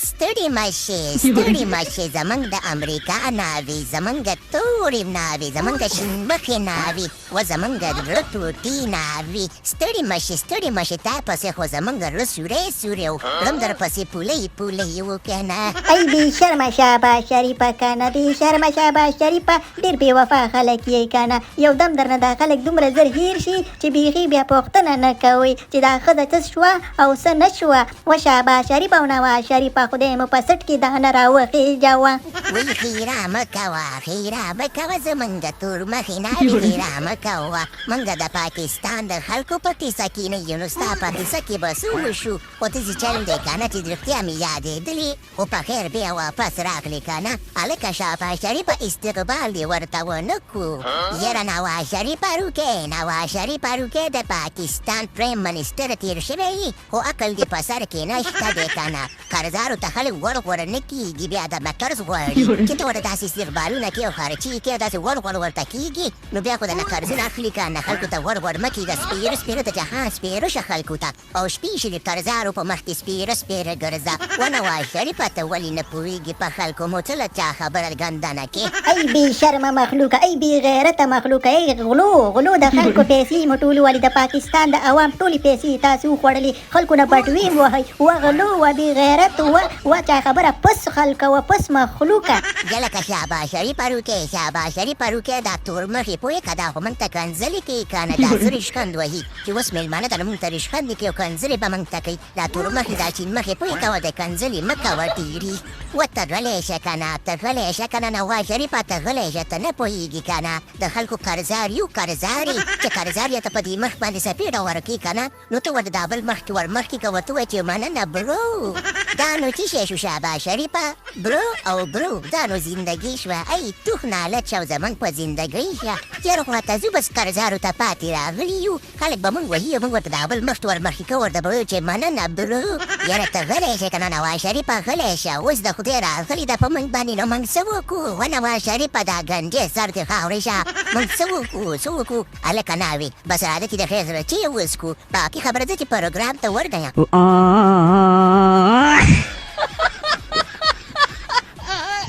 ستړي مشي زمونږ د امریکا ناوې زمونږ تورې ناوې زمونږ شینمخې ناوې و زمونږ زړه ټوټې ناوې ستړي مشي تا پسې خو زمونږ زړه سوری و کړم در پسې پولۍ و که نه ای بې شرمه شاباش شریفه که نه بې شرمه شاباش شریفه ډېر بې وفا خلک یې که نه یو دم درنه دا خلک دومره زر هیر شي چې بیخي بیا پوښتنه نه کوئ چې دا ښځه څه شوه او څه نه شوه و شاباش شریفه او نواز شریفه خدای مو په سټ کې دانه راوخېجوه وی خیره مه کوه زمونږ تور مخې ناوې خیره مه کوه مونږ د پاکستان د خلکو په کیسه کې نه یو نو ستا په کیسه کې به څه وشو خو داسې چل دی که نه چې رښتیا مې یادېدلې خو په خیر بیا واپس راغلې که نه هلکه شاباش شریفه استقبال دې ورته ونه کړو یاره نواز شریفه روکې د پاکستان پریم منسټر تېر شوی خو عقل دې په سر کې نشته دی که نه قرضدارو ته خلک ور نه کېږي بیا د قرض غواړي چې ته ورته داسې استقبالونه کوې او خرچې کوې داسې ور ورته کېږي نو بیا خو درنه قرضونه اخلي که نه خلکو ته ور مه کېږه سپېره د جهان سپېره شه خلکو ته او سپېشلي قرضدارو په مخ کې سپېره ګرځه و نواز شریفه ته ولې نه پوهېږي په خلکو مو څه له چا خبره ګندنه کې ای بې شرمه مخلوقه ای بې غیرته مخلوقه ای غلو د خلکو پیسې مو ټولې ولې د پاکستان د عوام ټولې پیسې تاسې وخوړلې خلکو نه بټویم وهئ و غلو و بې غیرت و چا خبره پس خلکه و پس مخلوقه جلکه شاباش شریفه روکې دا تور مخې پوهې که دا خو موږ ته کنځلې کوي که نه دا زه ریشخند وهي چې اوس مېلمانه ته موږ ته ریشخندې کوي او کنځلې به موږ ته کوي دا تور مخې دا چین مخې پوهې کوه د کنځلې مه کوه ډېرې و ته غلی شه که نه نواز شریفه ته غلی شه ته نه پوهېږي که نه د خلکو قرضدار یو قرضدارې چې قرضدار یې ته په دې مخ باندې سپېډه ورکړي که نه نو ته ورته دا بل مخکې ورمخکې که ورته ووایې چې مننه برو دا نو څه شی شو شاباش شریفه برو دا نو زندګي شوه ای توخ نالت شو زمونږ په زندګۍ شه یاره خواته ځو بس قرضدارو ته پاتې راغلي یو خلک به موږ وهي او موږ ورته دا بل مخکې ورمخکې که ورته به وایو چې مننه برو یاره ته غلی شه که نه نواز شریفه غلی شه اوس د خدای راغلي ده په موږ باندې نو موږ څه وکړو و نواز شریفه دا ګنجې سر دې خاورې شه موږ څه وکړو هلکه ناوې بس راځه چې د خیر سره چې وڅکو باقي خبره ده چې پروګرام ته ورګیم